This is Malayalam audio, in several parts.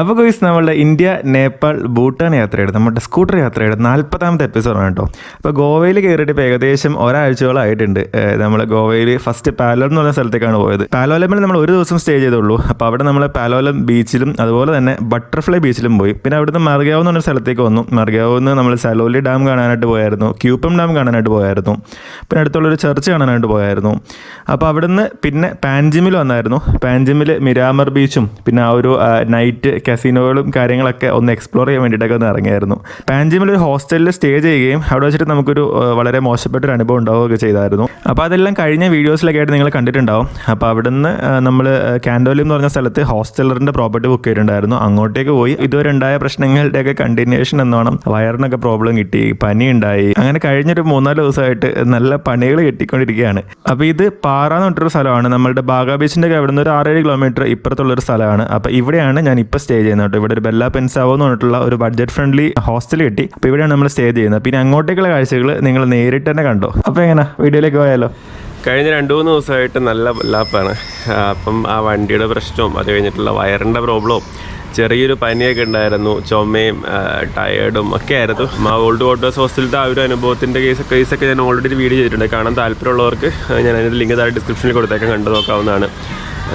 അപ്പോൾ ഗോയ്സ് നമ്മളുടെ ഇന്ത്യ നേപ്പാൾ ഭൂട്ടാൻ യാത്രയുടെ നമ്മുടെ സ്കൂട്ടർ യാത്രയുടെ 40ാമത്തെ എപ്പിസോഡാണ് കേട്ടോ. അപ്പോൾ ഗോവയിൽ കയറിയിട്ട് ഇപ്പോൾ ഏകദേശം ഒരാഴ്ചയോളമായിട്ടുണ്ട്. നമ്മൾ ഗോവയിൽ ഫസ്റ്റ് പാലോലം എന്ന് പറഞ്ഞ സ്ഥലത്തേക്കാണ് പോയത്. പാലോലമിൽ നമ്മൾ ഒരു ദിവസം സ്റ്റേ ചെയ്തുള്ളൂ. അപ്പോൾ അവിടെ നമ്മൾ പാലോലം ബീച്ചിലും അതുപോലെ തന്നെ ബട്ടർഫ്ലൈ ബീച്ചിലും പോയി. പിന്നെ അവിടുന്ന് മർഗാവ് എന്ന് പറഞ്ഞ സ്ഥലത്തേക്ക് വന്നു. മർഗാവിൽ നിന്ന് നമ്മൾ സലോലി ഡാം കാണാനായിട്ട് പോയായിരുന്നു, ക്യൂപ്പം ഡാം കാണാനായിട്ട് പോയായിരുന്നു, പിന്നെ അടുത്തുള്ളൊരു ചർച്ച് കാണാനായിട്ട് പോയായിരുന്നു. അപ്പോൾ അവിടുന്ന് പിന്നെ പാൻജിമിൽ വന്നായിരുന്നു. പാൻജിമിൽ മിരാമർ ബീച്ചും പിന്നെ ആ ഒരു നൈറ്റ് കസിനോകളും കാര്യങ്ങളൊക്കെ ഒന്ന് എക്സ്പ്ലോർ ചെയ്യാൻ വേണ്ടിയിട്ടൊക്കെ ഒന്ന് ഇറങ്ങിയായിരുന്നു. പാൻജിമിൽ ഒരു ഹോസ്റ്റലിൽ സ്റ്റേ ചെയ്യുകയും അവിടെ വെച്ചിട്ട് നമുക്കൊരു വളരെ മോശപ്പെട്ടൊരു അനുഭവം ഉണ്ടാവുകയൊക്കെ ചെയ്തായിരുന്നു. അപ്പോൾ അതെല്ലാം കഴിഞ്ഞ വീഡിയോസിലൊക്കെ ആയിട്ട് നിങ്ങൾ കണ്ടിട്ടുണ്ടാവും. അപ്പോൾ അവിടുന്ന് നമ്മൾ കാൻഡോലി എന്ന് പറഞ്ഞ സ്ഥലത്ത് ഹോസ്റ്റലറിൻ്റെ പ്രോപ്പർട്ടി ബുക്ക് ചെയ്തിട്ടുണ്ടായിരുന്നു. അങ്ങോട്ടേക്ക് പോയി ഇതുവരെ ഉണ്ടായ പ്രശ്നങ്ങളുടെയൊക്കെ കണ്ടിന്യൂഷൻ എന്നോണം വയറിനൊക്കെ പ്രോബ്ലം കിട്ടി, പനി ഉണ്ടായി. അങ്ങനെ കഴിഞ്ഞൊരു 3-4 ദിവസമായിട്ട് നല്ല പണികൾ കിട്ടിക്കൊണ്ടിരിക്കുകയാണ്. അപ്പോൾ ഇത് പാറ എന്ന് പറഞ്ഞൊരു സ്ഥലമാണ്. നമ്മളുടെ ബാഗ ബീച്ചിൻ്റെ ഒക്കെ അവിടെ നിന്ന് ഒരു 6-7 കിലോമീറ്റർ ഇപ്പുറത്തുള്ളൊരു സ്ഥലമാണ്. അപ്പോൾ ഇവിടെയാണ് ഞാൻ ഇപ്പോൾ സ്റ്റേ ചെയ്യുന്നത് കേട്ടോ. ഇവിടെ ഒരു ബെല്ല പെൻസാവോ എന്ന് പറഞ്ഞിട്ടുള്ള ഒരു ബഡ്ജറ്റ് ഫ്രണ്ട്ലി ഹോസ്റ്റൽ കിട്ടി. അപ്പോൾ ഇവിടെയാണ് നമ്മൾ സ്റ്റേ ചെയ്യുന്നത്. പിന്നെ അങ്ങോട്ടേക്കുള്ള കാഴ്ചകൾ നിങ്ങൾ നേരിട്ട് തന്നെ കണ്ടോ. അപ്പോൾ എങ്ങനെ വീഡിയോയിലേക്ക് പോയാലോ. കഴിഞ്ഞ 2-3 ദിവസമായിട്ട് നല്ല ലാപ്പാണ്. അപ്പം ആ വണ്ടിയുടെ പ്രശ്നവും അത് കഴിഞ്ഞിട്ടുള്ള വയറിൻ്റെ പ്രോബ്ലവും ചെറിയൊരു പനിയൊക്കെ ഉണ്ടായിരുന്നു, ചുമയും ടയേർഡും ഒക്കെ ആയിരുന്നു. ആ ഓൾഡ് വാട്ടേഴ്സ് ഹോസ്റ്റലിലത്തെ ആ ഒരു അനുഭവത്തിൻ്റെ കേസൊക്കെ ഞാൻ ഓൾറെഡി വീഡിയോ ചെയ്തിട്ടുണ്ട്. കാണാൻ താല്പര്യമുള്ളവർക്ക് ഞാൻ അതിൻ്റെ ലിങ്ക് താഴെ ഡിസ്ക്രിപ്ഷനിൽ കൊടുത്തേക്കാൻ കണ്ടു നോക്കാവുന്നതാണ്.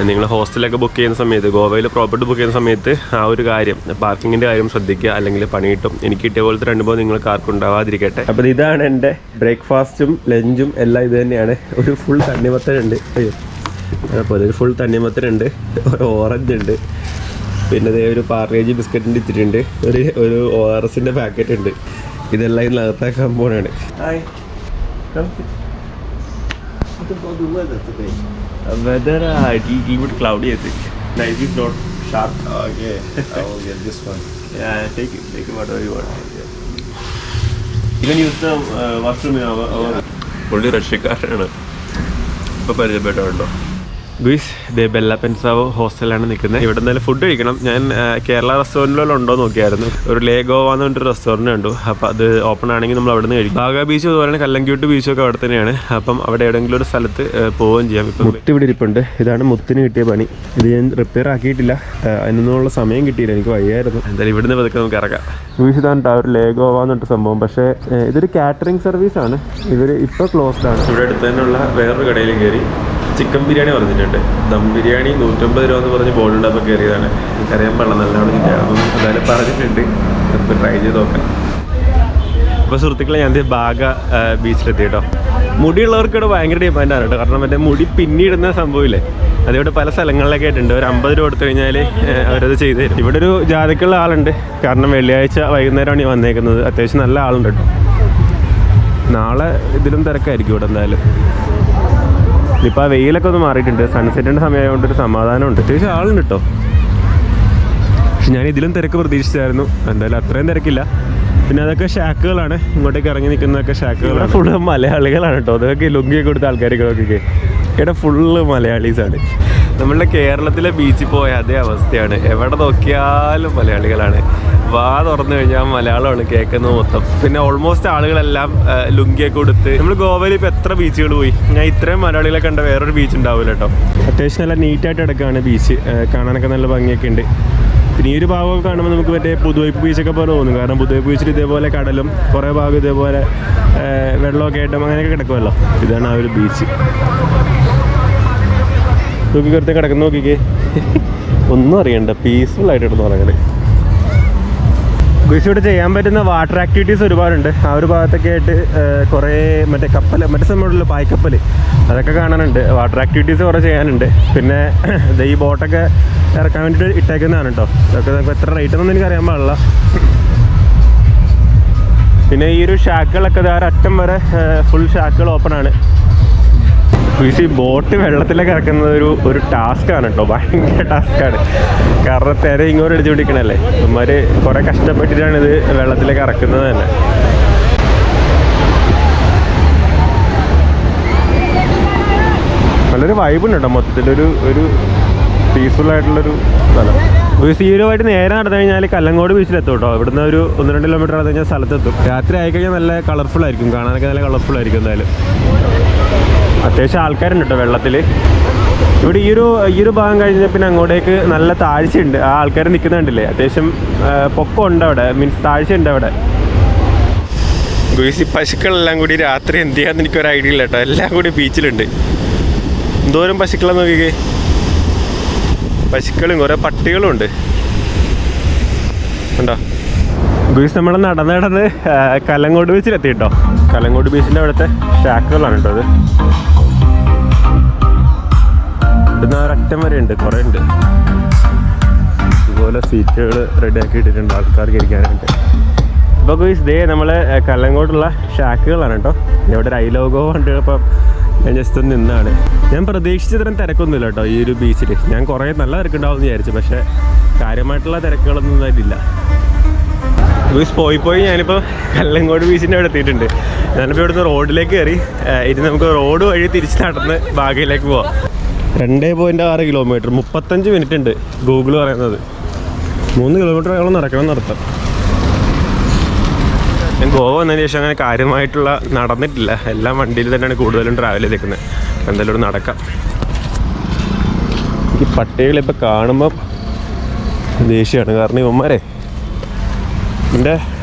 നിങ്ങൾ ഹോസ്റ്റലൊക്കെ ബുക്ക് ചെയ്യുന്ന സമയത്ത്, ഗോവയിൽ പ്രോപ്പർട്ടി ബുക്ക് ചെയ്യുന്ന സമയത്ത് ആ ഒരു കാര്യം, പാർക്കിങ്ങിൻ്റെ കാര്യം ശ്രദ്ധിക്കുക, അല്ലെങ്കിൽ പണി കിട്ടും. എനിക്ക് കിട്ടിയ പോലത്തെ അനുഭവം നിങ്ങൾക്ക് ആർക്കും ഉണ്ടാവാതിരിക്കട്ടെ. അപ്പോൾ ഇതാണ് എൻ്റെ ബ്രേക്ക്ഫാസ്റ്റും ലഞ്ചും എല്ലാം ഇത് തന്നെയാണ്. ഒരു ഫുൾ തണ്ണിമത്തനുണ്ട്, അപ്പോൾ ഒരു ഫുൾ തണ്ണിമത്തനുണ്ട്, ഒരു ഓറഞ്ച് ഉണ്ട്, പിന്നെ അതേ ഒരു പാർലേജി ബിസ്ക്കറ്റിൻ്റെ ഇത്തിരിയുണ്ട്, ഒരു ORSൻ്റെ പാക്കറ്റ് ഉണ്ട്. ഇതെല്ലാം ഇതിനകത്താക്കാൻ പോകണാണ്. Weather a little bit cloudy, I think. Night is not sharp. Okay, I will get this one. Yeah, take it whatever you want. Yeah. You can use the washroom in our fully റഷ്യക്കാരനാണ് ഇപ്പോൾ പരിചയപ്പെട്ടുണ്ടോ. ഗുയിസ് ദേ ബെല്ല പെൻസാവോ ഹോസ്റ്റലാണ് നിൽക്കുന്നത്. ഇവിടെ എന്തായാലും ഫുഡ് കഴിക്കണം. ഞാൻ കേരള റെസ്റ്റോറൻറ്റിലും ഉണ്ടോ നോക്കിയായിരുന്നു. ഒരു ലേ ഗോവ എന്ന് പറഞ്ഞൊരു റെസ്റ്റോറൻറ്റ് ഉണ്ട്. അപ്പോൾ അത് ഓപ്പൺ ആണെങ്കിൽ നമ്മൾ അവിടെ നിന്ന് കഴിക്കും. ബാഗ ബീച്ച് അതുപോലെ തന്നെ കല്ലങ്ക്യൂട്ട് ബീച്ചൊക്കെ അവിടെ തന്നെയാണ്. അപ്പം അവിടെ എവിടെയെങ്കിലും ഒരു സ്ഥലത്ത് പോവുകയും ചെയ്യാം. ഇപ്പം മുത്ത് ഇവിടെ ഇരിപ്പുണ്ട്. ഇതാണ് മുത്തിന് കിട്ടിയ പണി. ഇത് ഞാൻ റിപ്പയർ ആക്കിയിട്ടില്ല, അതിനൊന്നുള്ള സമയം കിട്ടിയില്ല, എനിക്ക് വയ്യായിരുന്നു. എന്തായാലും ഇവിടുന്ന് പതുക്കെ നമുക്ക് ഇറക്കാം. ഗുയിസ് ഇതാണ് ഒരു ലേ ഗോവ എന്നിട്ട് സംഭവം. പക്ഷേ ഇതൊരു കാറ്ററിംഗ് സർവീസാണ്. ഇവർ ഇപ്പോൾ ക്ലോസ്ഡ് ആണ്. ഇവിടെ അടുത്ത് തന്നെയുള്ള വേറൊരു കടയിൽ കയറി ചിക്കൻ ബിരിയാണി പറഞ്ഞിട്ടുണ്ട്. ദം ബിരിയാണി 150 രൂപ എന്ന് പറഞ്ഞ് ബോർഡുണ്ട്. അപ്പോൾ കയറിയതാണ്. എനിക്കറിയാൻ പാടില്ല, നല്ലതാണ് ചിക്കൻ. അപ്പം എന്തായാലും പറഞ്ഞിട്ടുണ്ട്, നമുക്ക് ട്രൈ ചെയ്ത് നോക്കാം. അപ്പോൾ സുഹൃത്തുക്കളെ, ഞാൻ ബാഗ ബീച്ചിലെത്തി കേട്ടോ. മുടിയുള്ളവർക്കിവിടെ ഭയങ്കര ഡിമാൻഡാണ് കേട്ടോ. കാരണം മറ്റേ മുടി പിന്നിടുന്ന സംഭവമില്ലേ, അതിവിടെ പല സ്ഥലങ്ങളിലൊക്കെ ആയിട്ടുണ്ട്. ഒരു 50 രൂപ കൊടുത്തു കഴിഞ്ഞാൽ അവരത് ചെയ്തു തരും. ഇവിടെ ഒരു ജാതിക്കുള്ള ആളുണ്ട്. കാരണം വെള്ളിയാഴ്ച വൈകുന്നേരമാണ് ഈ വന്നേക്കുന്നത്. അത്യാവശ്യം നല്ല ആളുണ്ട് കേട്ടോ. നാളെ ഇതിലും തിരക്കായിരിക്കും ഇവിടെ എന്തായാലും. ഇപ്പോൾ ആ വെയിലൊക്കെ ഒന്ന് മാറിയിട്ടുണ്ട്. സൺസെറ്റിൻ്റെ സമയമായതുകൊണ്ട് ഒരു സമാധാനമുണ്ട്. അത്യാവശ്യം ആളുണ്ട് കേട്ടോ. പക്ഷെ ഞാൻ ഇതിലും തിരക്ക് പ്രതീക്ഷിച്ചായിരുന്നു. എന്തായാലും അത്രയും തിരക്കില്ല. പിന്നെ അതൊക്കെ ഷാക്കുകളാണ്. ഇങ്ങോട്ടേക്ക് ഇറങ്ങി നിൽക്കുന്നതൊക്കെ ഷാക്കുകളാണ്. ഫുള്ള് മലയാളികളാണ് കേട്ടോ. അതൊക്കെ ലുങ്കിയൊക്കെ കൊടുത്ത ആൾക്കാരൊക്കെ ഇവിടെ ഫുള്ള് മലയാളീസാണ്. നമ്മളുടെ കേരളത്തിലെ ബീച്ചിൽ പോയ അതേ അവസ്ഥയാണ്. എവിടെ നോക്കിയാലും മലയാളികളാണ്. വാ തുറന്നു കഴിഞ്ഞാൽ മലയാളമാണ് കേൾക്കുന്നത് മൊത്തം. പിന്നെ ഓൾമോസ്റ്റ് ആളുകളെല്ലാം ലുങ്കിയൊക്കെ കൊടുത്ത്. നമ്മൾ ഗോവയിൽ ഇപ്പോൾ എത്ര ബീച്ചുകൾ പോയി, ഞാൻ ഇത്രയും മലയാളികളെ കണ്ട വേറൊരു ബീച്ച് ഉണ്ടാവില്ല കേട്ടോ. അത്യാവശ്യം നല്ല നീറ്റായിട്ട് കിടക്കുകയാണ് ബീച്ച്. കാണാനൊക്കെ നല്ല ഭംഗിയൊക്കെ ഉണ്ട്. പിന്നെ ഈ ഒരു ഭാഗമൊക്കെ കാണുമ്പോൾ നമുക്ക് മറ്റേ പുതുവൈപ്പ് ബീച്ചൊക്കെ പോലെ തോന്നും. കാരണം പുതുവൈപ്പ് ബീച്ചിൽ ഇതേപോലെ കടലും കുറേ ഭാഗം ഇതേപോലെ വെള്ളമൊക്കെ ആയിട്ടും അങ്ങനെയൊക്കെ കിടക്കുമല്ലോ. ഇതാണ് ആ ഒരു ബീച്ച്. നോക്കി കറുത്ത കിടക്കുന്ന നോക്കിക്കേ, ഒന്നും അറിയണ്ട, പീസ്ഫുൾ ആയിട്ട് കിടന്നു തുടങ്ങല്. ഗുയിസിവിടെ ചെയ്യാൻ പറ്റുന്ന വാട്ടർ ആക്ടിവിറ്റീസ് ഒരുപാടുണ്ട്. ആ ഒരു ഭാഗത്തൊക്കെ ആയിട്ട് കുറേ മറ്റേ കപ്പൽ, മറ്റേ സമയമുള്ള പായ്ക്കപ്പൽ, അതൊക്കെ കാണാനുണ്ട്. വാട്ടർ ആക്ടിവിറ്റീസ് കുറേ ചെയ്യാനുണ്ട്. പിന്നെ ഈ ബോട്ടൊക്കെ ഇറക്കാൻ വേണ്ടിയിട്ട് ഇട്ടേക്കുന്നതാണ് കേട്ടോ. അതൊക്കെ നമുക്ക് എത്ര റേറ്റ് ഒന്നും എനിക്ക് അറിയാൻ പാടില്ല. പിന്നെ ഈ ഒരു ഷാക്കുകളൊക്കെ അറ്റം വരെ ഫുൾ ഷാക്കുകൾ ഓപ്പണാണ്. ഈ ബോട്ട് വെള്ളത്തിലേക്ക് ഇറക്കുന്നത് ഒരു ടാസ്ക്കാണ് കേട്ടോ. ഭയങ്കര ടാസ്ക്കാണ്. കാരണം തിര ഇങ്ങോട്ട് അടിച്ചു പിടിക്കണല്ലേ. ഇവന്മാർ കുറേ കഷ്ടപ്പെട്ടിട്ടാണ് ഇത് വെള്ളത്തിലേക്ക് ഇറക്കുന്നത് തന്നെ. നല്ലൊരു വൈബുണ്ട് കേട്ടോ. മൊത്തത്തിലൊരു പീസ്ഫുൾ ആയിട്ടുള്ളൊരു സ്ഥലം. സീരുമായിട്ട് നേരെ നടന്നു കഴിഞ്ഞാൽ കല്ലങ്കോട് ബീച്ചിലെത്തും കേട്ടോ. ഇവിടുന്ന് ഒരു 1-2 കിലോമീറ്റർ നടന്നു കഴിഞ്ഞാൽ സ്ഥലത്തെത്തും. രാത്രി ആയിക്കഴിഞ്ഞാൽ നല്ല കളർഫുൾ ആയിരിക്കും, കാണാനൊക്കെ നല്ല കളർഫുൾ ആയിരിക്കും. എന്തായാലും അത്യാവശ്യം ആൾക്കാരുണ്ട് കേട്ടോ വെള്ളത്തിൽ. ഇവിടെ ഈ ഒരു ഭാഗം കഴിഞ്ഞാൽ പിന്നെ അങ്ങോട്ടേക്ക് നല്ല താഴ്ചയുണ്ട്. ആ ആൾക്കാർ നിൽക്കുന്നുണ്ടല്ലേ, അത്യാവശ്യം പൊക്കം ഉണ്ട് അവിടെ, മീൻസ് താഴ്ചയുണ്ട് അവിടെ. ഗുയിസ്, ഈ പശുക്കളെല്ലാം കൂടി രാത്രി എന്ത് ചെയ്യാന്ന് എനിക്കൊരു ഐഡിയ ഇല്ല കേട്ടോ. എല്ലാം കൂടി ബീച്ചിലുണ്ട്. എന്തോരം പശുക്കളെന്ന് നോക്കിക്കേ. പശുക്കളും കുറേ പട്ടികളും ഉണ്ട് ഉണ്ടോ. ഗുയിസ്, നമ്മൾ നടന്ന് കലങ്ങോട് ബീച്ചിലെത്തി കേട്ടോ. കലങ്ങോട് ബീച്ചിൻ്റെ അവിടുത്തെ ഷാക്കുകളാണ് കേട്ടോ അത്. ഇവിടുന്ന് ഒരറ്റം വരെ ഉണ്ട്, കുറേ ഉണ്ട്. ഇതുപോലെ സീറ്റുകൾ റെഡി ആക്കി ഇട്ടിട്ടുണ്ട് ആൾക്കാർക്ക് ഇരിക്കാനായിട്ട്. അപ്പോൾ ഗുയിസ്, ദേ നമ്മൾ കല്ലങ്കോട്ടുള്ള ഷാക്കുകളാണ് കേട്ടോ. ഇവിടെ ഒരു ഐലോഗോ കണ്ട് ഇപ്പം ഞാൻ ജസ്റ്റ് ഒന്ന് നിന്നാണ്. ഞാൻ പ്രതീക്ഷിച്ചത്രയും തിരക്കൊന്നുമില്ല കേട്ടോ ഈ ഒരു ബീച്ചിൽ. ഞാൻ കുറേ നല്ല തിരക്കുണ്ടാവും എന്ന് വിചാരിച്ചു, പക്ഷേ കാര്യമായിട്ടുള്ള തിരക്കുകളൊന്നും ഇതായിട്ടില്ല. ഗുയിസ്, പോയി ഞാനിപ്പോൾ കല്ലങ്കോട് ബീച്ചിൻ്റെ അവിടെ എത്തിയിട്ടുണ്ട്. ഞാനിപ്പോൾ ഇവിടുന്ന് റോഡിലേക്ക് കയറി ഇനി നമുക്ക് റോഡ് വഴി തിരിച്ച് നടന്ന് ബാഗയിലേക്ക് പോവാം. 2.6 കിലോമീറ്റർ, 35 മിനിറ്റ് ഉണ്ട് ഗൂഗിൾ പറയുന്നത്. 3 കിലോമീറ്ററോളം നടക്കണം നടത്താം. ഞാൻ ഗോവ വന്നതിന് ശേഷം അങ്ങനെ കാര്യമായിട്ടുള്ള നടന്നിട്ടില്ല. എല്ലാം വണ്ടിയിൽ തന്നെയാണ് കൂടുതലും ട്രാവൽ ചെയ്തേക്കുന്നത്. എന്തായാലും ഇവിടെ നടക്കാം. ഈ പട്ടികളിപ്പോൾ കാണുമ്പം ദേഷ്യമാണ്. കാരണം ഇവന്മാരെ എൻ്റെ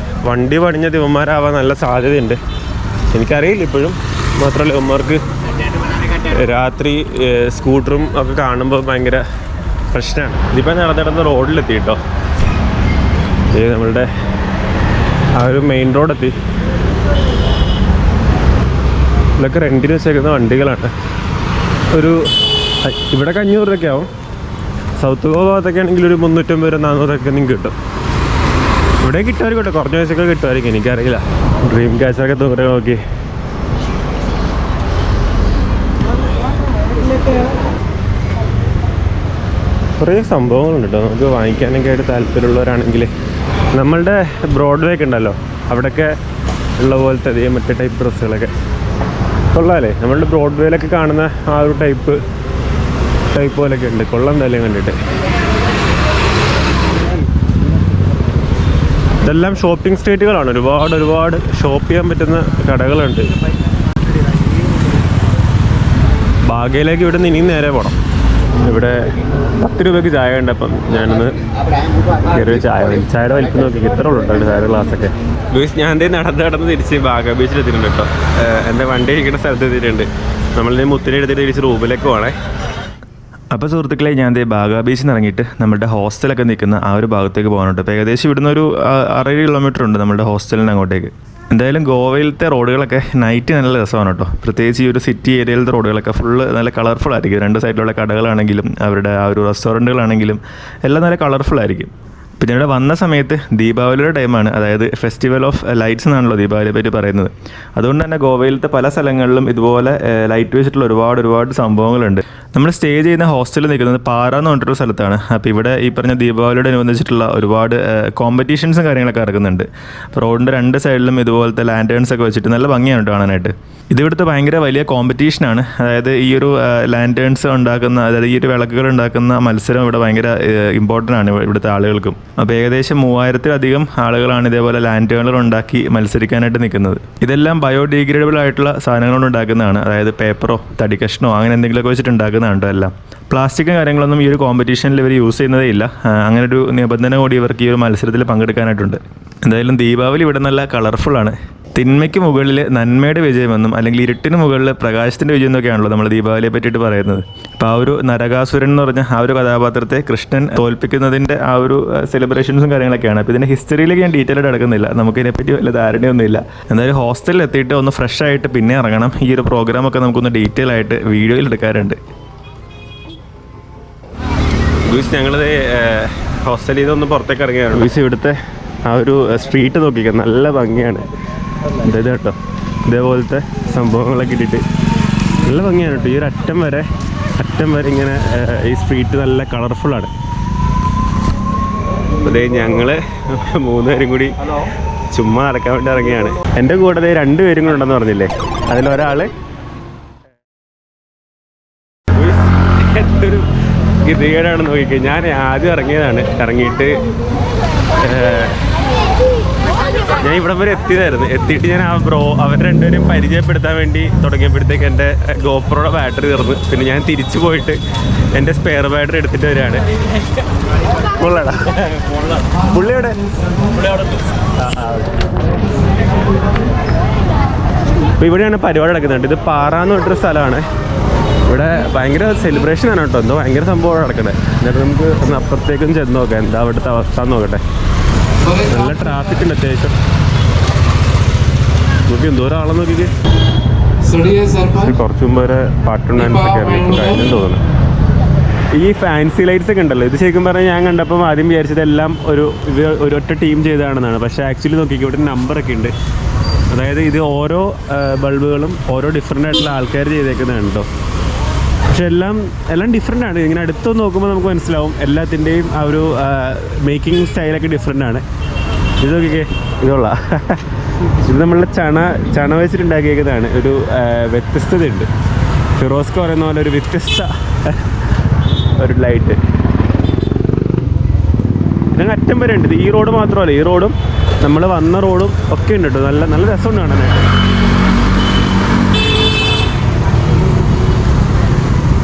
വണ്ടി പണിഞ്ഞത് ഇവന്മാരാവാൻ നല്ല സാധ്യതയുണ്ട്. എനിക്കറിയില്ല ഇപ്പോഴും. മാത്രമല്ല ഇവന്മാർക്ക് രാത്രി സ്കൂട്ടറും ഒക്കെ കാണുമ്പോൾ ഭയങ്കര പ്രശ്നമാണ്. ഇതിപ്പോൾ നടന്നിടന്ന് റോഡിലെത്തി കേട്ടോ. ഇത് നമ്മളുടെ ആ ഒരു മെയിൻ റോഡെത്തി. ഇതൊക്കെ റെൻറ്റിന് വെച്ചേക്കുന്ന വണ്ടികളാണ്. ഇവിടെ 500 രൂപയൊക്കെ ആവും. സൗത്ത് ഗോവ ഭാഗത്തൊക്കെ ആണെങ്കിൽ ഒരു 350 400 നിങ്ങൾക്ക് കിട്ടും. ഇവിടെ കിട്ടുമായിരിക്കും കേട്ടോ, കുറഞ്ഞ പൈസയൊക്കെ കിട്ടുമായിരിക്കും, എനിക്കറിയില്ല. ഡ്രീം ക്യാച്ചറൊക്കെ ദൂരെ നോക്കി. കുറേ സംഭവങ്ങളുണ്ട് കേട്ടോ നമുക്ക് വാങ്ങിക്കാനൊക്കെ ആയിട്ട് താല്പര്യമുള്ളവരാണെങ്കിൽ. നമ്മളുടെ ബ്രോഡ്വേ ഒക്കെ ഉണ്ടല്ലോ, അവിടെയൊക്കെ ഉള്ള പോലത്തെ മറ്റേ ടൈപ്പ് ഡ്രസ്സുകളൊക്കെ കൊള്ളാമല്ലേ. നമ്മളുടെ ബ്രോഡ്വേയിലൊക്കെ കാണുന്ന ആ ഒരു ടൈപ്പ് പോലെയൊക്കെ ഉണ്ട്. കൊള്ളാം എന്തായാലും കണ്ടിട്ട്. ഇതെല്ലാം ഷോപ്പിംഗ് സ്ട്രീറ്റുകളാണ്. ഒരുപാട് ഷോപ്പ് ചെയ്യാൻ പറ്റുന്ന കടകളുണ്ട്. ബാഗയിലേക്ക് ഇവിടെ നിന്ന് ഇനിയും നേരെ പോകണം. ഇവിടെ 10 രൂപയ്ക്ക് ചായ ഉണ്ട്. അപ്പം ഞാനൊന്ന് ചെറിയ ചായയുടെ വലിപ്പം നോക്കി ഇത്ര ഉള്ളൂ ചായയുടെ ഗ്ലാസ്സൊക്കെ. ബീച്ച് ഞാൻ നടന്ന് തിരിച്ച് ബാഗ ബീച്ചിലെത്തിയിട്ടുണ്ട് കേട്ടോ. എൻ്റെ വണ്ടി ഇരിക്കുന്ന സ്ഥലത്ത് എത്തിയിട്ടുണ്ട്. നമ്മളിനി മുത്തിനെ എടുത്തിട്ട് തിരിച്ച് റൂമിലേക്ക് പോകണേ. അപ്പോൾ സുഹൃത്തുക്കളെ, ഞാൻ ബാഗ ബീച്ചിൽ നിന്ന് ഇറങ്ങിയിട്ട് നമ്മുടെ ഹോസ്റ്റലൊക്കെ നിൽക്കുന്ന ആ ഒരു ഭാഗത്തേക്ക് പോകാനുണ്ട്. അപ്പോൾ ഏകദേശം ഇവിടുന്ന് ഒരു 6 കിലോമീറ്റർ ഉണ്ട് നമ്മുടെ ഹോസ്റ്റലിന് അങ്ങോട്ടേക്ക്. എന്തായാലും ഗോവയിലത്തെ റോഡുകളൊക്കെ നൈറ്റ് നല്ല രസമാണ് കേട്ടോ. പ്രത്യേകിച്ച് ഈ ഒരു സിറ്റി ഏരിയയിലത്തെ റോഡുകളൊക്കെ ഫുള്ള് നല്ല കളർഫുൾ ആയിരിക്കും. 2 സൈഡിലുള്ള കടകളാണെങ്കിലും അവരുടെ ആ ഒരു റെസ്റ്റോറൻറ്റുകളാണെങ്കിലും എല്ലാം നല്ല കളർഫുൾ ആയിരിക്കും. പിന്നെ ഇവിടെ വന്ന സമയത്ത് ദീപാവലിയുടെ ടൈമാണ്. അതായത് ഫെസ്റ്റിവൽ ഓഫ് ലൈറ്റ്സ് എന്നാണല്ലോ ദീപാവലിയെ പറ്റി പറയുന്നത്. അതുകൊണ്ട് തന്നെ ഗോവയിലത്തെ പല സ്ഥലങ്ങളിലും ഇതുപോലെ ലൈറ്റ് വെച്ചിട്ടുള്ള ഒരുപാട് സംഭവങ്ങളുണ്ട്. നമ്മൾ സ്റ്റേ ചെയ്യുന്ന ഹോസ്റ്റലിൽ നിൽക്കുന്നത് പാറ എന്ന് പറഞ്ഞിട്ടൊരു സ്ഥലത്താണ്. അപ്പോൾ ഇവിടെ ഈ പറഞ്ഞ ദീപാവലിയോട് അനുബന്ധിച്ചിട്ടുള്ള ഒരുപാട് കോമ്പറ്റീഷൻസും കാര്യങ്ങളൊക്കെ നടക്കുന്നുണ്ട്. അപ്പോൾ റോഡിൻ്റെ 2 സൈഡിലും ഇതുപോലത്തെ ലാൻറ്റേൺസ് ഒക്കെ വെച്ചിട്ട് നല്ല ഭംഗിയാണ് കാണാനായിട്ട്. ഇതിവിടുത്തെ ഭയങ്കര വലിയ കോമ്പറ്റീഷനാണ്. അതായത് ഈ ഒരു ലാൻറ്റേൺസ് ഉണ്ടാക്കുന്ന, അതായത് ഈ ഒരു വിളക്കുകൾ ഉണ്ടാക്കുന്ന മത്സരം ഇവിടെ ഭയങ്കര ഇമ്പോർട്ടൻ്റ് ആണ് ഇവിടുത്തെ ആളുകൾക്കും. അപ്പോൾ ഏകദേശം 3000-ലധികം ആളുകളാണ് ഇതേപോലെ ലാൻറ്റേണുകൾ ഉണ്ടാക്കി മത്സരിക്കാനായിട്ട് നിൽക്കുന്നത്. ഇതെല്ലാം ബയോഡിഗ്രേഡബിൾ ആയിട്ടുള്ള സാധനങ്ങൾ കൊണ്ട് ഉണ്ടാക്കുന്നതാണ്. അതായത് പേപ്പറോ തടിക്കഷ്ണോ അങ്ങനെ എന്തെങ്കിലുമൊക്കെ വെച്ചിട്ട് ഉണ്ടാക്കുന്നതാണ് കേട്ടോ എല്ലാം. പ്ലാസ്റ്റിക്കും കാര്യങ്ങളൊന്നും ഈ ഒരു കോമ്പറ്റീഷനിൽ ഇവർ യൂസ് ചെയ്യുന്നതേ ഇല്ല. അങ്ങനൊരു നിബന്ധന കൂടി ഇവർക്ക് ഈ ഒരു മത്സരത്തിൽ പങ്കെടുക്കാനായിട്ടുണ്ട്. എന്തായാലും ദീപാവലി ഇവിടെ നല്ല കളർഫുള്ളാണ്. തിന്മയ്ക്ക് മുകളിൽ നന്മയുടെ വിജയമെന്നും അല്ലെങ്കിൽ ഇരുട്ടിന് മുകളിൽ പ്രകാശത്തിൻ്റെ വിജയം എന്നൊക്കെയാണല്ലോ നമ്മൾ ദീപാവലിയെ പറ്റിയിട്ട് പറയുന്നത്. അപ്പോൾ ആ ഒരു നരകാസുരൻ എന്ന് പറഞ്ഞ ആ ഒരു കഥാപാത്രത്തെ കൃഷ്ണൻ തോൽപ്പിക്കുന്നതിൻ്റെ ആ ഒരു സെലിബ്രേഷൻസും കാര്യങ്ങളൊക്കെയാണ്. അപ്പോൾ ഇതിൻ്റെ ഹിസ്റ്ററിയിലേക്ക് ഞാൻ ഡീറ്റെയിൽ ആയിട്ട് എടുക്കുന്നില്ല, നമുക്കിതിനെപ്പറ്റി വല്ല ധാരണയൊന്നുമില്ല. എന്തായാലും ഹോസ്റ്റലിൽ എത്തിയിട്ട് ഒന്ന് ഫ്രഷ് ആയിട്ട് പിന്നെ ഇറങ്ങണം. ഈ ഒരു പ്രോഗ്രാമൊക്കെ നമുക്കൊന്ന് ഡീറ്റെയിൽ ആയിട്ട് വീഡിയോയിൽ എടുക്കാറുണ്ട്. ഞങ്ങളത് ഹോസ്റ്റലിൽ നിന്നൊന്ന് പുറത്തേക്ക് ഇറങ്ങിയാണ്. ബീച്ച് ഇവിടുത്തെ ആ ഒരു സ്ട്രീറ്റ് നോക്കിക്കാം, നല്ല ഭംഗിയാണ്. അതായത് കേട്ടോ ഇതേപോലത്തെ സംഭവങ്ങളൊക്കെ ഇട്ടിട്ട് നല്ല ഭംഗിയാണ് കേട്ടോ. ഈ ഒരു അറ്റം വരെ ഇങ്ങനെ ഈ സ്ട്രീറ്റ് നല്ല കളർഫുള്ളാണ്. അതേ ഞങ്ങൾ 3 പേരും കൂടി ചുമ്മാ നടക്കാൻ വേണ്ടി ഇറങ്ങിയാണ്. എൻ്റെ കൂടെ 2 പേരും കൂടെ ഉണ്ടെന്ന് പറഞ്ഞില്ലേ, അതിലൊരാൾ എന്തൊരു ഗതികേടാണെന്ന് നോക്കിക്കോ. ഞാൻ ആദ്യം ഇറങ്ങിയതാണ്. ഇറങ്ങിയിട്ട് ഞാൻ ഇവിടം വരെ എത്തിയതായിരുന്നു. എത്തിയിട്ട് ഞാൻ അവർ രണ്ടുപേരും പരിചയപ്പെടുത്താൻ വേണ്ടി തുടങ്ങിയപ്പോഴത്തേക്ക് എൻ്റെ ഗോപ്രോയുടെ ബാറ്ററി തീർന്നു. പിന്നെ ഞാൻ തിരിച്ചു പോയിട്ട് എൻ്റെ സ്പെയർ ബാറ്ററി എടുത്തിട്ട് വരികയാണ്. പുള്ളിയുടെ അപ്പോൾ ഇവിടെയാണ് പരിപാടി നടക്കുന്നുണ്ട്. ഇത് പാറാന്ന് പറഞ്ഞിട്ടൊരു സ്ഥലമാണ്. ഇവിടെ ഭയങ്കര സെലിബ്രേഷൻ ആണ് കേട്ടോ. എന്തോ ഭയങ്കര സംഭവമാണ് നടക്കുന്നത്. എന്നിട്ട് നമുക്ക് ഒന്ന് അപ്പുറത്തേക്കും ചെന്ന് നോക്കാം എന്താ അവിടുത്തെ അവസ്ഥ എന്ന് നോക്കട്ടെ. നല്ല ട്രാഫിക് ഉണ്ട് അത്യാവശ്യം. നോക്കി എന്തോരം ആളെന്ന് നോക്കിക്ക്. കുറച്ച് മുമ്പ് വരെ പാട്ടും ഡാൻസൊക്കെ ആയിരുന്നു, കഴിഞ്ഞെന്ന് തോന്നുന്നു. ഈ ഫാൻസി ലൈറ്റ്സ് ഒക്കെ ഉണ്ടല്ലോ, ഇത് ശരിക്കും പറഞ്ഞാൽ ഞാൻ കണ്ടപ്പം ആദ്യം വിചാരിച്ചത് എല്ലാം ഒരൊറ്റ ടീം ചെയ്തതാണെന്നാണ്. പക്ഷേ ആക്ച്വലി നോക്കിക്കോ ഇവിടെ നമ്പറൊക്കെ ഉണ്ട്. അതായത് ഇത് ഓരോ ബൾബുകളും ഓരോ ഡിഫറെൻ്റ് ആയിട്ടുള്ള ആൾക്കാർ ചെയ്തേക്കുന്നതാണ് കേട്ടോ. പക്ഷെ എല്ലാം ഡിഫറെൻ്റ് ആണ്. ഇങ്ങനെ അടുത്ത് നോക്കുമ്പോൾ നമുക്ക് മനസ്സിലാവും എല്ലാത്തിൻ്റെയും ആ ഒരു മേക്കിംഗ് സ്റ്റൈലൊക്കെ ഡിഫറെൻ്റ് ആണ്. ഇത് നോക്കിക്കേ, ഇതുള്ള ഇത് നമ്മളുടെ ചണ വെച്ചിട്ടുണ്ടാക്കിയേക്കുന്നതാണ്. ഒരു വ്യത്യസ്തതയുണ്ട്. ഫിറോസ്കോ പറയുന്ന പോലെ ഒരു വ്യത്യസ്ത ഒരു ലൈറ്റ്. ഇതങ്ങ് അറ്റം വരെ ഉണ്ട്. ഈ റോഡ് മാത്രമല്ല, ഈ റോഡും നമ്മൾ വന്ന റോഡും ഒക്കെ ഉണ്ട് കേട്ടോ. നല്ല രസമുണ്ട് കാണാനായിട്ട്.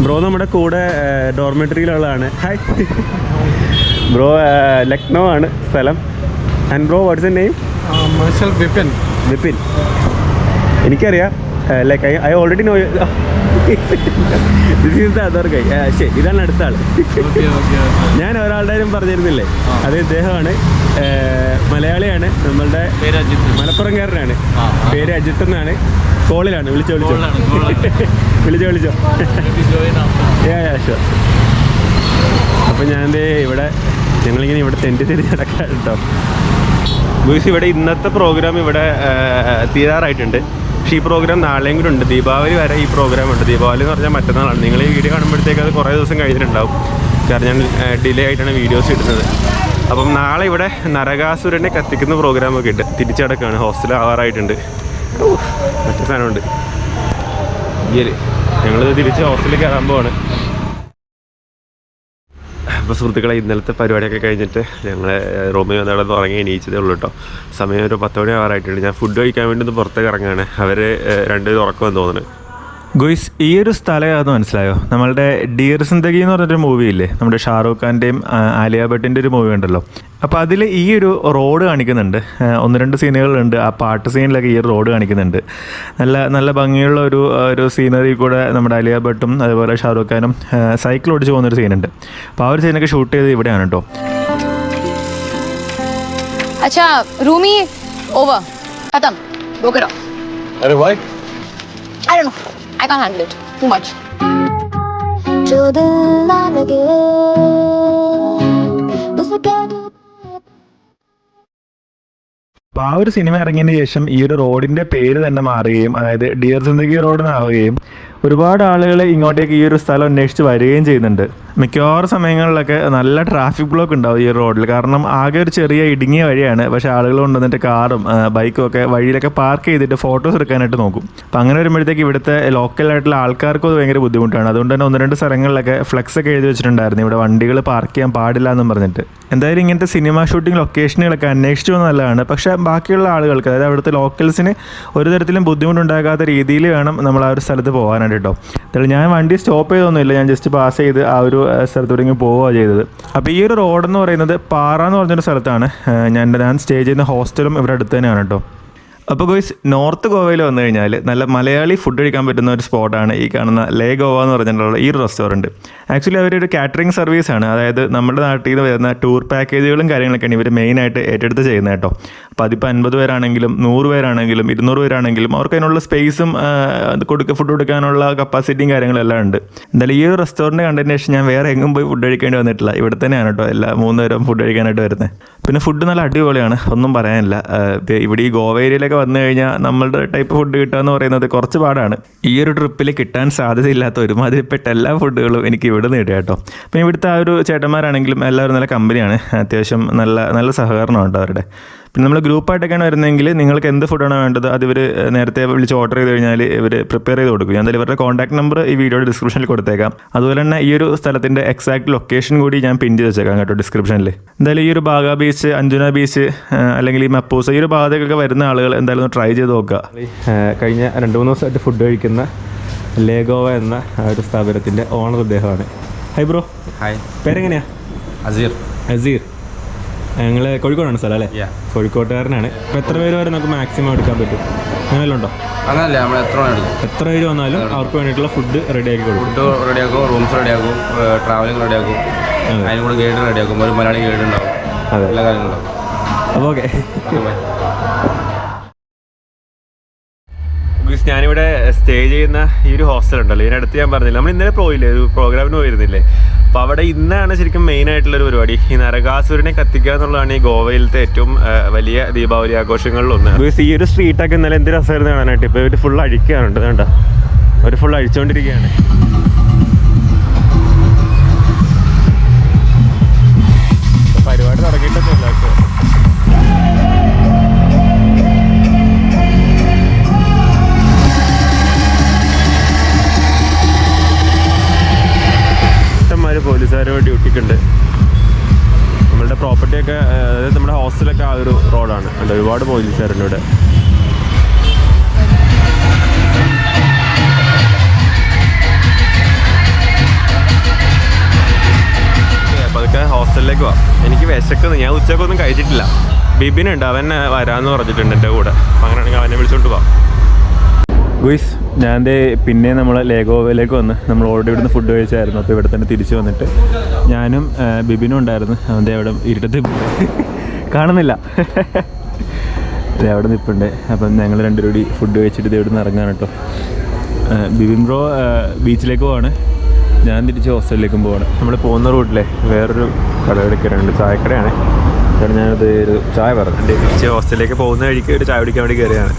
ബ്രോ നമ്മുടെ കൂടെ ഡോർമെറ്ററിയിലുള്ളതാണ്. ഹായ് ബ്രോ, ലക്നൗ ആണ് സ്ഥലം. And bro what's your name? Myself Vipin. Vipin. എനിക്കറിയാം, like I already know this is the other guy. ശരി, ഇതാണ് അടുത്ത ആൾ. ഞാൻ ഒരാളുടെ കാര്യം പറഞ്ഞിരുന്നില്ലേ, അത് ഇദ്ദേഹമാണ്. മലയാളിയാണ്, നമ്മളുടെ മലപ്പുറംകാരനാണ്. പേര് അജിത്ത് എന്നാണ്. കോളിലാണ്. വിളിച്ചോ ഷുവർ. അപ്പം ഞാൻ ഞങ്ങളിങ്ങനെ ഇവിടെ തെണ്ടി തിരിഞ്ഞ് നടക്കാം കേട്ടോ. ബോയ്സ്, ഇവിടെ ഇന്നത്തെ പ്രോഗ്രാം ഇവിടെ തീരാറായിട്ടുണ്ട്. പക്ഷേ ഈ പ്രോഗ്രാം നാളെയും കൂടെ ഉണ്ട്. ദീപാവലി വരെ ഈ പ്രോഗ്രാം ഉണ്ട്. ദീപാവലി എന്ന് പറഞ്ഞാൽ മറ്റന്നാളാണ്. നിങ്ങൾ ഈ വീഡിയോ കാണുമ്പോഴത്തേക്ക് അത് കുറേ ദിവസം കഴിഞ്ഞിട്ടുണ്ടാവും. കാരണം ഞാൻ ഡിലേ ആയിട്ടാണ് വീഡിയോസ് ഇടുന്നത്. അപ്പം നാളെ ഇവിടെ നരകാസുരനെ കത്തിക്കുന്ന പ്രോഗ്രാമൊക്കെ ഉണ്ട്. തിരിച്ചടക്കാണ്. ഹോസ്റ്റൽ ആവാറായിട്ടുണ്ട്. മറ്റേ സാധനമുണ്ട്. ഞങ്ങളിത് തിരിച്ച് ഹോസ്റ്റലിൽ കയറാൻ പോവാണ്. അപ്പോൾ സുഹൃത്തുക്കളെ, ഇന്നലത്തെ പരിപാടിയൊക്കെ കഴിഞ്ഞിട്ട് ഞങ്ങൾ റൂമിൽ വന്നവിടെ ഉറങ്ങി എണീച്ചതേ ഉള്ളൂ കേട്ടോ. സമയം ഒരു 10 മണി ആവാറായിട്ടുണ്ട്. ഞാൻ ഫുഡ് കഴിക്കാൻ വേണ്ടി ഒന്ന് പുറത്തേക്ക് ഇറങ്ങുകയാണ്. അവർ രണ്ടുപേരും ഉറക്കമെന്ന് തോന്നുന്നു. ഗോയ്സ്, ഈ ഒരു സ്ഥലം ഏതാണെന്ന് മനസ്സിലായോ? നമ്മളുടെ ഡിയർ സിന്ദഗി എന്ന് പറഞ്ഞൊരു മൂവി ഇല്ലേ, നമ്മുടെ ഷാറൂഖ് ഖാൻ്റെയും ആലിയ ഭട്ടിൻ്റെ ഒരു മൂവി ഉണ്ടല്ലോ. അപ്പോൾ അതിൽ ഈ ഒരു റോഡ് കാണിക്കുന്നുണ്ട്. 1-2 സീനുകളുണ്ട്. ആ പാട്ട് സീനിലൊക്കെ ഈ ഒരു റോഡ് കാണിക്കുന്നുണ്ട്. നല്ല ഭംഗിയുള്ള ഒരു സീനറി കൂടെ നമ്മുടെ ആലിയ ഭട്ടും അതുപോലെ ഷാറൂഖ് ഖാനും സൈക്കിൾ ഓടിച്ച് പോകുന്നൊരു സീനുണ്ട്. അപ്പോൾ ആ ഒരു സീനൊക്കെ ഷൂട്ട് ചെയ്ത് ഇവിടെയാണ് കേട്ടോ. अच्छा रूमी ओवर खत्म go करो. Arey, why? I don't know, I can't handle it too much. जो दिल ना लगे उसे क्या അപ്പോൾ ആ ഒരു സിനിമ ഇറങ്ങിയതിന് ശേഷം ഈ ഒരു റോഡിൻ്റെ പേര് തന്നെ മാറുകയും, അതായത് ഡിയർ സിന്ദഗി റോഡ് എന്നാവുകയും ഒരുപാട് ആളുകൾ ഇങ്ങോട്ടേക്ക് ഈ ഒരു സ്ഥലം അന്വേഷിച്ച് വരികയും ചെയ്യുന്നുണ്ട്. മിക്കവാറും സമയങ്ങളിലൊക്കെ നല്ല ട്രാഫിക് ബ്ലോക്ക് ഉണ്ടാവും ഈ റോഡിൽ. കാരണം ആകെ ഒരു ചെറിയ ഇടുങ്ങിയ വഴിയാണ്. പക്ഷേ ആളുകൾ കൊണ്ടുവന്നിട്ട് കാറും ബൈക്കും ഒക്കെ വഴിയിലൊക്കെ പാർക്ക് ചെയ്തിട്ട് ഫോട്ടോസ് എടുക്കാനായിട്ട് നോക്കും. അപ്പം അങ്ങനെ വരുമ്പോഴത്തേക്ക് ഇവിടുത്തെ ലോക്കലായിട്ടുള്ള ആൾക്കാർക്കും അത് ഭയങ്കര ബുദ്ധിമുട്ടാണ്. അതുകൊണ്ട് തന്നെ 1-2 സ്ഥലങ്ങളിലൊക്കെ ഫ്ലെക്സ് ഒക്കെ എഴുതി വെച്ചിട്ടുണ്ടായിരുന്നു, ഇവിടെ വണ്ടികൾ പാർക്ക് ചെയ്യാൻ പാടില്ല എന്നും പറഞ്ഞിട്ട്. എന്തായാലും ഇങ്ങനത്തെ സിനിമ ഷൂട്ടിംഗ് ലൊക്കേഷനുകളൊക്കെ അന്വേഷിച്ചു നല്ലതാണ്. പക്ഷേ ബാക്കിയുള്ള ആളുകൾക്ക്, അതായത് അവിടുത്തെ ലോക്കൽസിന് ഒരു തരത്തിലും ബുദ്ധിമുട്ടുണ്ടാകാത്ത രീതിയിൽ വേണം നമ്മൾ ആ ഒരു സ്ഥലത്ത് പോകാനായിട്ട് കേട്ടോ. എന്തായാലും ഞാൻ വണ്ടി സ്റ്റോപ്പ് ചെയ്തൊന്നുമില്ല, ഞാൻ ജസ്റ്റ് പാസ് ചെയ്ത് ആ ഒരു സ്ഥലത്തോടെ പോവുകയാണ് ചെയ്തത്. അപ്പോൾ ഈ ഒരു റോഡെന്ന് പറയുന്നത് പാറ എന്ന് പറഞ്ഞൊരു സ്ഥലത്താണ്. ഞാൻ സ്റ്റേ ചെയ്യുന്ന ഹോസ്റ്റലും ഇവിടെ അടുത്ത് തന്നെയാണ് കേട്ടോ. അപ്പോൾ ഗോയ്സ്, നോർത്ത് ഗോവയിൽ വന്നു കഴിഞ്ഞാൽ നല്ല മലയാളി ഫുഡ് കഴിക്കാൻ പറ്റുന്ന ഒരു സ്പോട്ടാണ് ഈ കാണുന്ന ലേ ഗോവ എന്ന് പറഞ്ഞിട്ടുള്ള ഈ ഒരു റെസ്റ്റോറൻറ്റ്. ആക്ച്വലി അവരൊരു കാറ്ററിംഗ് സർവീസാണ്. അതായത് നമ്മുടെ നാട്ടിൽ നിന്ന് വരുന്ന ടൂർ പാക്കേജുകളും കാര്യങ്ങളൊക്കെയാണ് ഇവർ മെയിനായിട്ട് ഏറ്റെടുത്ത് ചെയ്യുന്നത് കേട്ടോ. അപ്പോൾ അതിപ്പോൾ 50 പേരാണെങ്കിലും 100 പേരാണെങ്കിലും 200 പേരാണെങ്കിലും അവർക്ക് അതിനുള്ള സ്പേസും ഫുഡ് കൊടുക്കാനുള്ള കപ്പാസിറ്റിയും കാര്യങ്ങളെല്ലാം ഉണ്ട്. എന്തായാലും ഈ ഒരു റെസ്റ്റോറൻറ്റ് കണ്ടതിന് ശേഷം ഞാൻ വേറെ എങ്ങും പോയി ഫുഡ് കഴിക്കേണ്ടി വന്നിട്ടില്ല. ഇവിടെ തന്നെയാണ് കേട്ടോ 3 നേരം ഫുഡ് കഴിക്കാനായിട്ട് വരുന്നത്. പിന്നെ ഫുഡ് നല്ല അടിപൊളിയാണ്, ഒന്നും പറയാനില്ല. ഇവിടെ ഈ ഗോവ ഏരിയയിലൊക്കെ വന്നു കഴിഞ്ഞാൽ നമ്മളുടെ ടൈപ്പ് ഫുഡ് കിട്ടുക എന്ന് പറയുന്നത് കുറച്ച് പാടാണ്. ഈ ഒരു ട്രിപ്പിൽ കിട്ടാൻ സാധ്യതയില്ലാത്ത ഒരുമാതിരിപ്പെട്ട എല്ലാ ഫുഡുകളും എനിക്ക് ഇവിടെ നിന്ന് കിട്ടുക കേട്ടോ. പിന്നെ ഇവിടുത്തെ ആ ഒരു ചേട്ടന്മാരാണെങ്കിലും എല്ലാവരും നല്ല കമ്പനിയാണ്. അത്യാവശ്യം നല്ല സഹകരണമുണ്ട് അവരുടെ. പിന്നെ നമ്മൾ ഗ്രൂപ്പായിട്ടൊക്കെയാണ് വരുന്നതെങ്കിൽ നിങ്ങൾക്ക് എന്ത് ഫുഡാണ് വേണ്ടത് അത് ഇവർ നേരത്തെ വിളിച്ച് ഓർഡർ ചെയ്ത് കഴിഞ്ഞാൽ ഇവർ പ്രിപ്പയർ ചെയ്ത് കൊടുക്കും. ഞാൻ ഇവരുടെ കോൺടാക്ട് നമ്പർ ഈ വീഡിയോയുടെ ഡിസ്ക്രിപ്ഷനിൽ കൊടുത്തേക്കാം. അതുപോലെ തന്നെ ഈ ഒരു സ്ഥലത്തിൻ്റെ എക്സാക്ട് ലൊക്കേഷൻ കൂടി ഞാൻ പിൻ ചെയ്ത് വെച്ചേക്കാം കേട്ടോ ഡിസ്ക്രിപ്ഷനിൽ. എന്തായാലും ഈ ഒരു ബാഗ ബീച്ച്, അഞ്ജുന ബീച്ച് അല്ലെങ്കിൽ ഈ മപ്പൂസ ഈ ഒരു ഭാഗത്തേക്കൊക്കെ വരുന്ന ആളുകൾ എന്തായാലും ഒന്ന് ട്രൈ ചെയ്ത് നോക്കുക. കഴിഞ്ഞ 2-3 ദിവസമായിട്ട് ഫുഡ് കഴിക്കുന്ന ലേഗോവ എന്ന ഒരു സ്ഥാപനത്തിൻ്റെ ഓണർ അദ്ദേഹമാണ്. Hi bro. ഹായ്, പേരെങ്ങനെയാ? അസീർ. ഞങ്ങൾ കോഴിക്കോടാണ് സ്ഥലം അല്ലേ? കോഴിക്കോട്ടുകാരനാണ്. അപ്പോൾ എത്ര പേര് വരെ നമുക്ക് മാക്സിമം എടുക്കാൻ പറ്റും? അങ്ങനെ ഉണ്ടോ? അങ്ങനല്ല, നമ്മൾ എത്ര പേര് വന്നാലും അവർക്ക് വേണ്ടിയിട്ടുള്ള ഫുഡ് റെഡിയാക്കി കൊടുക്കും. ഫുഡ് റെഡിയാക്കും, റൂംസ് റെഡിയാക്കും, ട്രാവലിംഗ് റെഡിയാക്കും, അതിന് കൂടെ ഗൈഡ് റെഡിയാക്കും. ഒരു മലയാളി ഗൈഡ് ഉണ്ടാവും. അതെ, എല്ലാ കാര്യങ്ങളും. അപ്പോൾ ഓക്കെ. ഞാനിവിടെ സ്റ്റേ ചെയ്യുന്ന ഈ ഒരു ഹോസ്റ്റൽ ഉണ്ടല്ലോ, ഇതിനടുത്ത് ഞാൻ പറഞ്ഞില്ല, നമ്മൾ ഇന്നലെ പോയില്ലേ, ഒരു പ്രോഗ്രാമിന് പോയിരുന്നില്ലേ. അപ്പോൾ അവിടെ ഇന്നാണ് ശരിക്കും മെയിൻ ആയിട്ടുള്ളൊരു പരിപാടി. ഈ നരകാസുരനെ കത്തിക്കുക എന്നുള്ളതാണ് ഈ ഗോവയിലത്തെ ഏറ്റവും വലിയ ദീപാവലി ആഘോഷങ്ങളിലൊന്ന്. ഈ ഒരു സ്ട്രീറ്റൊക്കെ ഇന്നലെ എന്ത് രസമായിരുന്നു കാണാനായിട്ട്. ഇപ്പോൾ ഇവർ ഫുൾ അഴിക്കാനുണ്ട്, വേണ്ട അവർ ഫുൾ അഴിച്ചുകൊണ്ടിരിക്കുകയാണ്. പരിപാടി തുടങ്ങിയിട്ടൊന്നുമില്ല. പോലീസുകാരോ ഡ്യൂട്ടിക്കുണ്ട്. നമ്മളുടെ പ്രോപ്പർട്ടിയൊക്കെ, അതായത് നമ്മുടെ ഹോസ്റ്റലൊക്കെ ആ ഒരു റോഡാണ്. അല്ല, ഒരുപാട് പോലീസുകാരുണ്ട് ഇവിടെ. അപ്പോൾ അതൊക്കെ ഹോസ്റ്റലിലേക്ക് പോവാം. എനിക്ക് വിശക്കുന്നു, ഞാൻ ഉച്ചക്കൊന്നും കഴിച്ചിട്ടില്ല. ബിബിനുണ്ട്, അവൻ വരാമെന്ന് പറഞ്ഞിട്ടുണ്ട് എൻ്റെ കൂടെ. അപ്പം അങ്ങനെയാണെങ്കിൽ അവനെ വിളിച്ചുകൊണ്ട് പോവാം. ഗുയ്സ്, ഞാൻ പിന്നെ നമ്മൾ ലേഗോവയിലേക്ക് വന്ന് നമ്മൾ ഓൾറെഡി ഇവിടുന്ന് ഫുഡ് കഴിച്ചായിരുന്നു. അപ്പോൾ ഇവിടെ തന്നെ തിരിച്ച് വന്നിട്ട് ഞാനും ബിബിനും ഉണ്ടായിരുന്നു. അവൻ്റെ അവിടെ ഇരുട്ടത്ത് കാണുന്നില്ല, അവിടെ നിൽപ്പുണ്ട്. അപ്പം ഞങ്ങൾ രണ്ടുപേരും കൂടി ഫുഡ് കഴിച്ചിട്ട് ഇത് ഇവിടെ നിന്ന് ഇറങ്ങാൻ കേട്ടോ. ബിബിൻ ബ്രോ ബീച്ചിലേക്ക് പോവാണ്, ഞാൻ തിരിച്ച് ഹോസ്റ്റലിലേക്കും പോവാണ്. നമ്മൾ പോകുന്ന റൂട്ടിലെ വേറൊരു കടയുടെ കയറിയുണ്ട്, ചായക്കടയാണ്. അതുകൊണ്ട് ഞാനത് ഒരു ചായ പറഞ്ഞിട്ടുണ്ട്. തിരിച്ച് ഹോസ്റ്റലിലേക്ക് പോകുന്ന വഴിക്ക് ഒരു ചായ കുടിക്കാൻ വേണ്ടി കയറിയാണ്.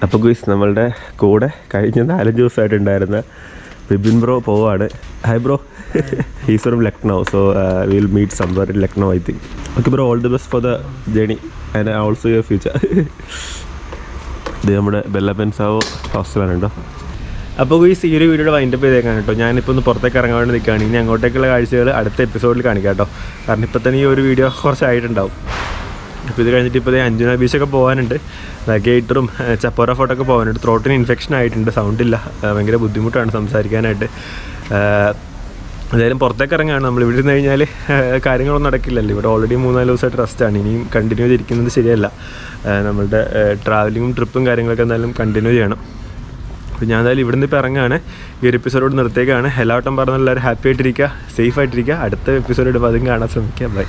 അപ്പോൾ ഗുയ്സ്, നമ്മളുടെ കൂടെ കഴിഞ്ഞ 4 ദിവസമായിട്ടുണ്ടായിരുന്ന ബിബിൻ ബ്രോ പോവാണ്. Hi bro. He's from Lucknow, so will meet somewhere in Lucknow I think. Okay bro, all the best for the journey and also your future. ഇത് നമ്മുടെ ബെല്ല പെൻസാവോ ഹോസ്റ്റലാണ് കേട്ടോ. അപ്പോൾ ഗുയ്സ്, ഈ ഒരു വീഡിയോയുടെ വൈൻഡപ്പ് ചെയ്തേക്കാൻ കേട്ടോ. ഞാനിപ്പോൾ ഒന്ന് പുറത്തേക്ക് ഇറങ്ങാൻ വേണ്ടി നിൽക്കുകയാണ്. ഇനി അങ്ങോട്ടേക്കുള്ള കാഴ്ചകൾ അടുത്ത എപ്പിസോഡിൽ കാണിക്കാം കേട്ടോ. കാരണം ഇപ്പോൾ തന്നെ ഈ ഒരു വീഡിയോ കുറച്ചായിട്ടുണ്ടാവും. അപ്പോൾ ഇത് കഴിഞ്ഞിട്ട് ഇപ്പോൾ അഞ്ജുന ബീച്ചൊക്കെ പോകാനുണ്ട്, ഗേറ്ററും ചപ്പോര ഫോട്ടൊക്കെ പോകാനുണ്ട്. ത്രോട്ടിന് ഇൻഫെക്ഷൻ ആയിട്ടുണ്ട്, സൗണ്ടില്ല, ഭയങ്കര ബുദ്ധിമുട്ടാണ് സംസാരിക്കാനായിട്ട്. എന്തായാലും പുറത്തേക്ക് ഇറങ്ങുകയാണ്. നമ്മൾ ഇവിടെ ഇരുന്ന് കഴിഞ്ഞാൽ കാര്യങ്ങളൊന്നും നടക്കില്ലല്ലോ. ഇവിടെ ഓൾറെഡി 3-4 ദിവസമായിട്ട് റെസ്റ്റാണ്. ഇനിയും കണ്ടിന്യൂ ചെയ്തിരിക്കുന്നത് ശരിയല്ല. നമ്മളുടെ ട്രാവലിങ്ങും ട്രിപ്പും കാര്യങ്ങളൊക്കെ എന്തായാലും കണ്ടിന്യൂ ചെയ്യണം. അപ്പോൾ ഞാൻ എന്തായാലും ഇവിടുന്ന് ഇപ്പോൾ ഇറങ്ങുകയാണ്. ഈ ഒരു എപ്പിസോഡ് നിർത്തേക്കാണ്. എല്ലാവട്ടം പറഞ്ഞ എല്ലാവരും ഹാപ്പി ആയിട്ടിരിക്കുക, സേഫ് ആയിട്ടിരിക്കുക. അടുത്ത എപ്പിസോഡ് അതും കാണാൻ ശ്രമിക്കുക. ബൈ.